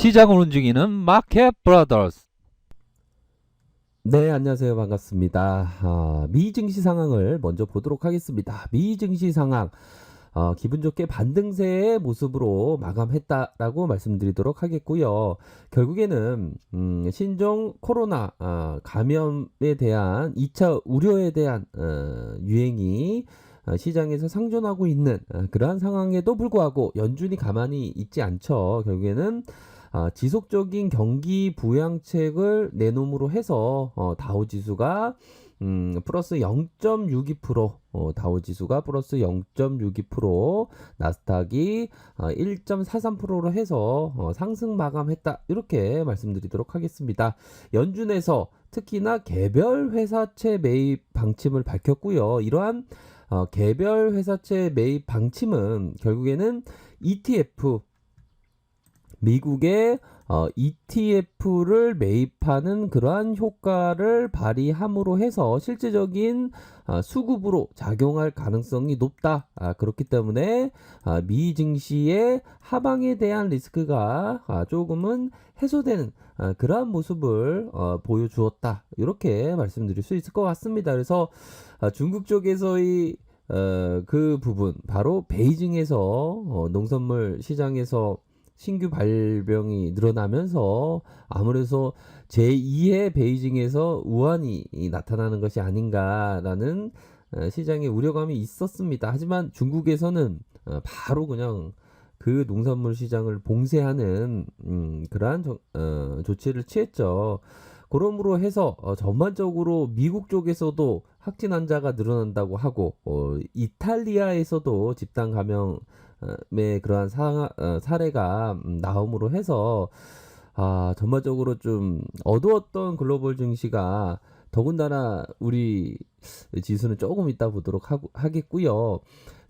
시장을 움직이는 마켓 브라더스. 네, 안녕하세요. 반갑습니다. 미 증시 상황을 먼저 보도록 하겠습니다. 미 증시 상황, 기분 좋게 반등세의 모습으로 마감했다라고 말씀드리도록 하겠고요. 결국에는 신종 코로나 감염에 대한 2차 우려에 대한 유행이 시장에서 상존하고 있는 그러한 상황에도 불구하고 연준이 가만히 있지 않죠. 결국에는 지속적인 경기 부양책을 내놓음으로 해서 다우지수가 플러스 0.62%, 다우지수가 플러스 0.62%, 나스닥이 1.43%로 해서 상승 마감했다. 이렇게 말씀드리도록 하겠습니다. 연준에서 특히나 개별 회사채 매입 방침을 밝혔고요. 이러한 개별 회사채 매입 방침은 결국에는 ETF, 미국의 ETF를 매입하는 그러한 효과를 발휘함으로 해서 실질적인 수급으로 작용할 가능성이 높다. 그렇기 때문에 미 증시의 하방에 대한 리스크가 조금은 해소되는 그러한 모습을 보여주었다. 이렇게 말씀드릴 수 있을 것 같습니다. 그래서 중국 쪽에서의 그 부분, 바로 베이징에서 농산물 시장에서 신규 발병이 늘어나면서 아무래도 제2의 베이징에서 우한이 나타나는 것이 아닌가라는 시장의 우려감이 있었습니다. 하지만 중국에서는 바로 그냥 그 농산물 시장을 봉쇄하는 그러한 조치를 취했죠. 그러므로 해서 전반적으로 미국 쪽에서도 확진 환자가 늘어난다고 하고 이탈리아에서도 집단 감염의 그러한 사례가 나옴으로 해서 전반적으로 좀 어두웠던 글로벌 증시가 더군다나 우리 지수는 조금 이따 보도록 하겠고요.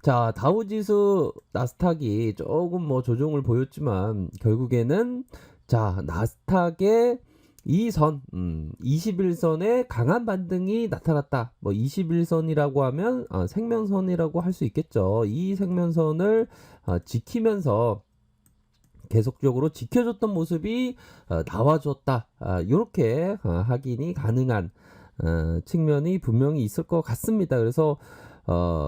자, 다우지수 나스닥이 조금 뭐 조정을 보였지만 결국에는 자, 나스닥의 이 선, 21선에 강한 반등이 나타났다. 뭐 21선이라고 하면 생명선이라고 할 수 있겠죠. 이 생명선을 지키면서 계속적으로 지켜줬던 모습이 나와줬다. 이렇게 확인이 가능한 측면이 분명히 있을 것 같습니다. 그래서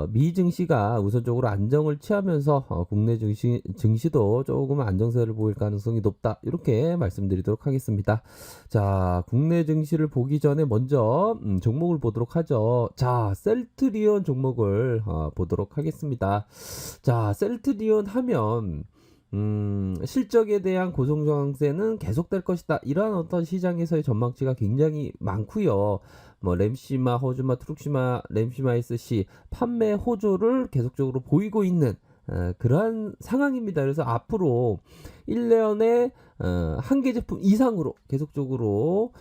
미 증시가 우선적으로 안정을 취하면서 국내 증시도 조금 안정세를 보일 가능성이 높다. 이렇게 말씀드리도록 하겠습니다. 자, 국내 증시를 보기 전에 먼저 종목을 보도록 하죠. 자, 셀트리온 종목을 보도록 하겠습니다. 자, 셀트리온 하면 실적에 대한 고성장세는 계속될 것이다. 이러한 어떤 시장에서의 전망치가 굉장히 많고요. 뭐 램시마, 허즈마, 트룩시마, 램시마 SC 판매 호조를 계속적으로 보이고 있는 그러한 상황입니다. 그래서 앞으로 1년에 한 개 제품 이상으로 계속적으로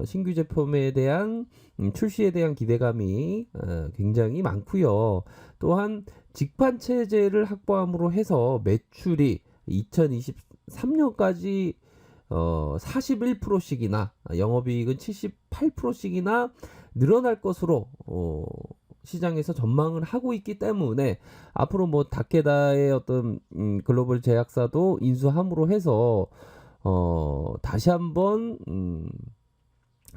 신규 제품에 대한 출시에 대한 기대감이 굉장히 많고요. 또한 직판 체제를 확보함으로 해서 매출이 2023년까지 41%씩이나 영업이익은 78%씩이나 늘어날 것으로 시장에서 전망을 하고 있기 때문에 앞으로 뭐 다케다의 어떤 글로벌 제약사도 인수함으로 해서 다시 한번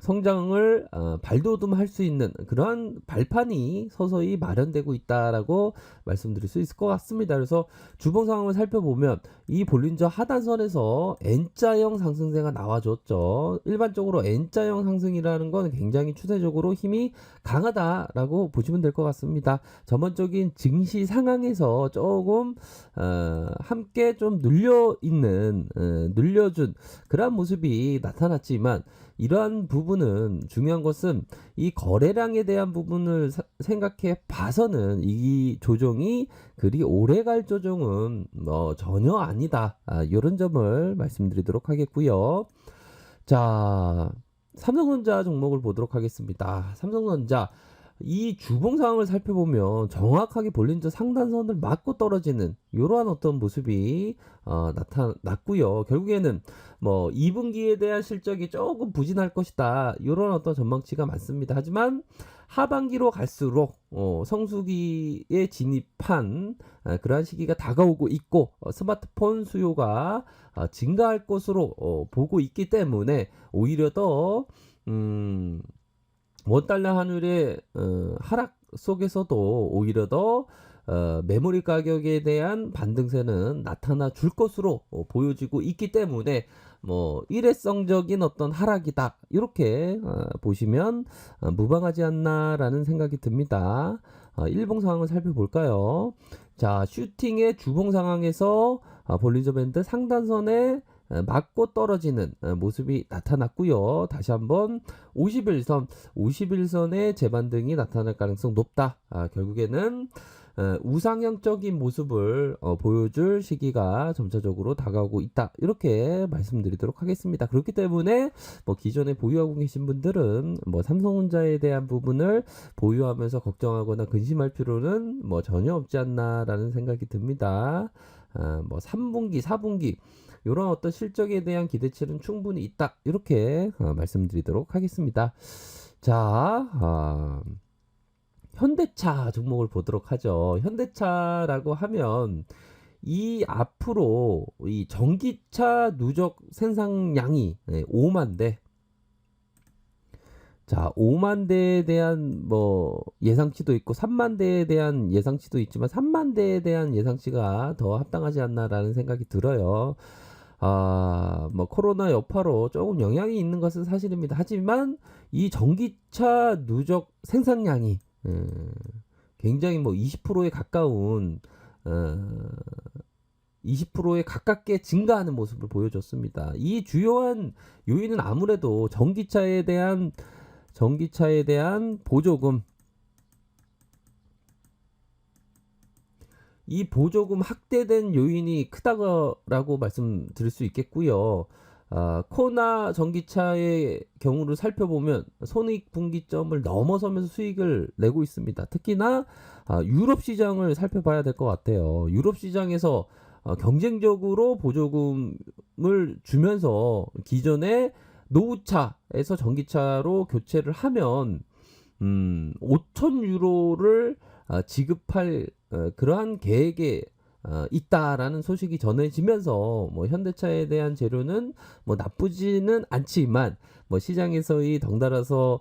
성장을 발돋움할 수 있는 그러한 발판이 서서히 마련되고 있다라고 말씀드릴 수 있을 것 같습니다. 그래서 주봉 상황을 살펴보면 이 볼린저 하단선에서 N자형 상승세가 나와줬죠. 일반적으로 N자형 상승이라는 건 굉장히 추세적으로 힘이 강하다라고 보시면 될 것 같습니다. 전반적인 증시 상황에서 조금 함께 좀 눌려준 그러한 모습이 나타났지만 이러한 부분은 중요한 것은 이 거래량에 대한 부분을 생각해 봐서는 이 조정이 그리 오래 갈 조정은 전혀 아니다. 이런 점을 말씀드리도록 하겠고요. 자, 삼성전자 종목을 보도록 하겠습니다. 삼성전자 이 주봉 상황을 살펴보면 정확하게 볼린저 상단선을 맞고 떨어지는 이러한 어떤 모습이 나타났고요. 결국에는 뭐 2분기에 대한 실적이 조금 부진할 것이다. 이런 어떤 전망치가 많습니다. 하지만 하반기로 갈수록 성수기에 진입한 그러한 시기가 다가오고 있고 스마트폰 수요가 증가할 것으로 보고 있기 때문에 오히려 더 원달러 환율의 하락 속에서도 오히려 더 메모리 가격에 대한 반등세는 나타나 줄 것으로 보여지고 있기 때문에 뭐 일회성적인 어떤 하락이다 이렇게 보시면 무방하지 않나라는 생각이 듭니다. 일봉 상황을 살펴볼까요? 자, 슈팅의 주봉 상황에서 볼린저 밴드 상단선에 맞고 떨어지는 모습이 나타났고요. 다시 한번 51선의 재반등이 나타날 가능성 높다. 결국에는 우상향적인 모습을 보여줄 시기가 점차적으로 다가오고 있다. 이렇게 말씀드리도록 하겠습니다. 그렇기 때문에 뭐 기존에 보유하고 계신 분들은 뭐 삼성전자에 대한 부분을 보유하면서 걱정하거나 근심할 필요는 뭐 전혀 없지 않나라는 생각이 듭니다. 뭐 3분기, 4분기 이런 어떤 실적에 대한 기대치는 충분히 있다. 이렇게 말씀드리도록 하겠습니다. 자, 현대차 종목을 보도록 하죠. 현대차라고 하면 이 앞으로 이 전기차 누적 생산량이 5만 대. 자, 5만 대에 대한 뭐 예상치도 있고 3만 대에 대한 예상치도 있지만 3만 대에 대한 예상치가 더 합당하지 않나라는 생각이 들어요. 뭐 코로나 여파로 조금 영향이 있는 것은 사실입니다. 하지만 이 전기차 누적 생산량이 굉장히 뭐 20%에 가까운 20%에 가깝게 증가하는 모습을 보여줬습니다. 이 주요한 요인은 아무래도 전기차에 대한 보조금, 이 보조금 확대된 요인이 크다고 말씀드릴 수 있겠고요. 코나 전기차의 경우를 살펴보면 손익분기점을 넘어서면서 수익을 내고 있습니다. 특히나 유럽 시장을 살펴봐야 될 것 같아요. 유럽 시장에서 경쟁적으로 보조금을 주면서 기존의 노후차에서 전기차로 교체를 하면 5천 유로를 지급할 그러한 계획에 있다라는 소식이 전해지면서 뭐 현대차에 대한 재료는 뭐 나쁘지는 않지만 뭐 시장에서의 덩달아서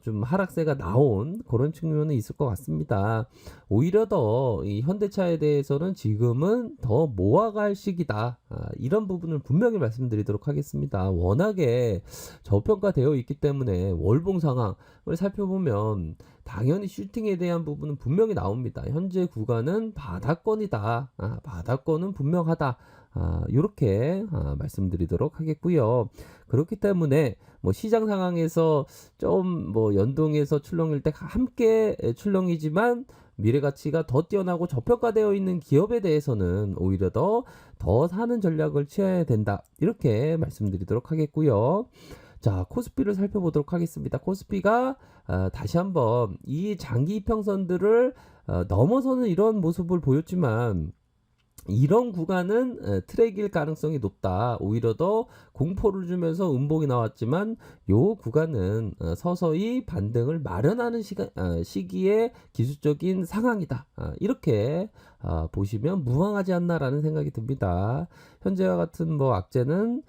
좀 하락세가 나온 그런 측면은 있을 것 같습니다. 오히려 더 이 현대차에 대해서는 지금은 더 모아갈 시기다. 이런 부분을 분명히 말씀드리도록 하겠습니다. 워낙에 저평가되어 있기 때문에 월봉 상황을 살펴보면 당연히 슈팅에 대한 부분은 분명히 나옵니다. 현재 구간은 바닥권이다. 바닥권은 분명하다. 이렇게 말씀드리도록 하겠고요. 그렇기 때문에 뭐 시장 상황에서 좀 뭐 연동해서 출렁일 때 함께 출렁이지만 미래 가치가 더 뛰어나고 저평가되어 있는 기업에 대해서는 오히려 더 사는 전략을 취해야 된다. 이렇게 말씀드리도록 하겠고요. 자, 코스피를 살펴보도록 하겠습니다. 코스피가 다시 한번 이 장기 이평선들을 넘어서는 이런 모습을 보였지만 이런 구간은 트랙일 가능성이 높다. 오히려 더 공포를 주면서 음봉이 나왔지만 요 구간은 서서히 반등을 마련하는 시기의 기술적인 상황이다. 이렇게 보시면 무방하지 않나라는 생각이 듭니다. 현재와 같은 뭐 악재는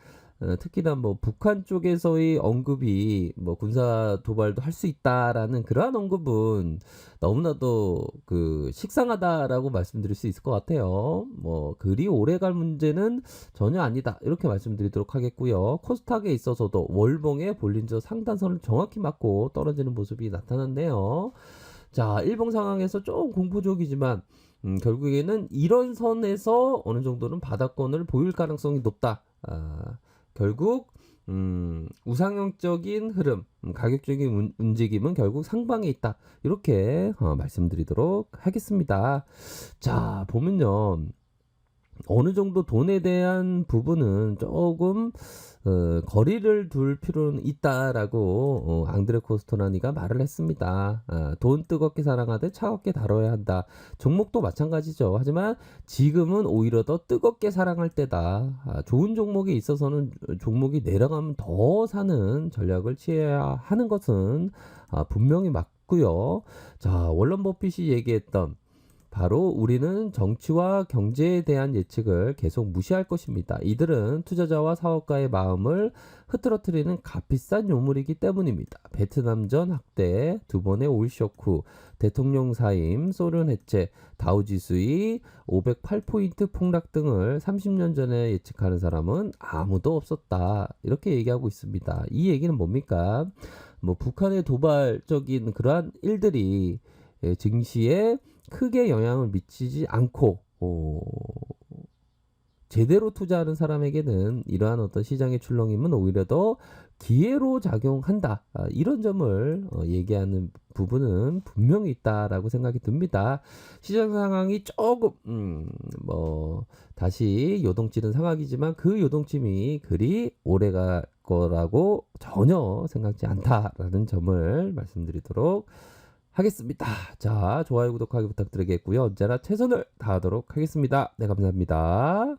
특히나 뭐 북한 쪽에서의 언급이 뭐 군사 도발도 할 수 있다라는 그러한 언급은 너무나도 식상하다라고 말씀드릴 수 있을 것 같아요. 뭐 그리 오래 갈 문제는 전혀 아니다. 이렇게 말씀드리도록 하겠고요. 코스닥에 있어서도 월봉의 볼린저 상단선을 정확히 맞고 떨어지는 모습이 나타났네요. 자, 일봉 상황에서 좀 공포적이지만 결국에는 이런 선에서 어느 정도는 바닥권을 보일 가능성이 높다. 결국 우상향적인 흐름, 가격적인 움직임은 결국 상방에 있다. 이렇게 말씀드리도록 하겠습니다. 자, 보면요. 어느 정도 돈에 대한 부분은 조금 거리를 둘 필요는 있다라고 앙드레 코스토라니가 말을 했습니다. 돈 뜨겁게 사랑하되 차갑게 다뤄야 한다. 종목도 마찬가지죠. 하지만 지금은 오히려 더 뜨겁게 사랑할 때다. 좋은 종목에 있어서는 종목이 내려가면 더 사는 전략을 취해야 하는 것은 분명히 맞고요. 자, 워런 버핏이 얘기했던 바로 우리는 정치와 경제에 대한 예측을 계속 무시할 것입니다. 이들은 투자자와 사업가의 마음을 흐트러뜨리는 값비싼 요물이기 때문입니다. 베트남전 학대, 두 번의 오일 쇼크, 대통령 사임, 소련 해체, 다우지수의 508포인트 폭락 등을 30년 전에 예측하는 사람은 아무도 없었다. 이렇게 얘기하고 있습니다. 이 얘기는 뭡니까? 뭐 북한의 도발적인 그러한 일들이 증시에 크게 영향을 미치지 않고 제대로 투자하는 사람에게는 이러한 어떤 시장의 출렁임은 오히려 더 기회로 작용한다. 이런 점을 얘기하는 부분은 분명히 있다라고 생각이 듭니다. 시장 상황이 조금 다시 요동치는 상황이지만 그 요동침이 그리 오래갈 거라고 전혀 생각지 않다라는 점을 말씀드리도록 하겠습니다. 자, 좋아요, 구독하기 부탁드리겠고요. 언제나 최선을 다하도록 하겠습니다. 네, 감사합니다.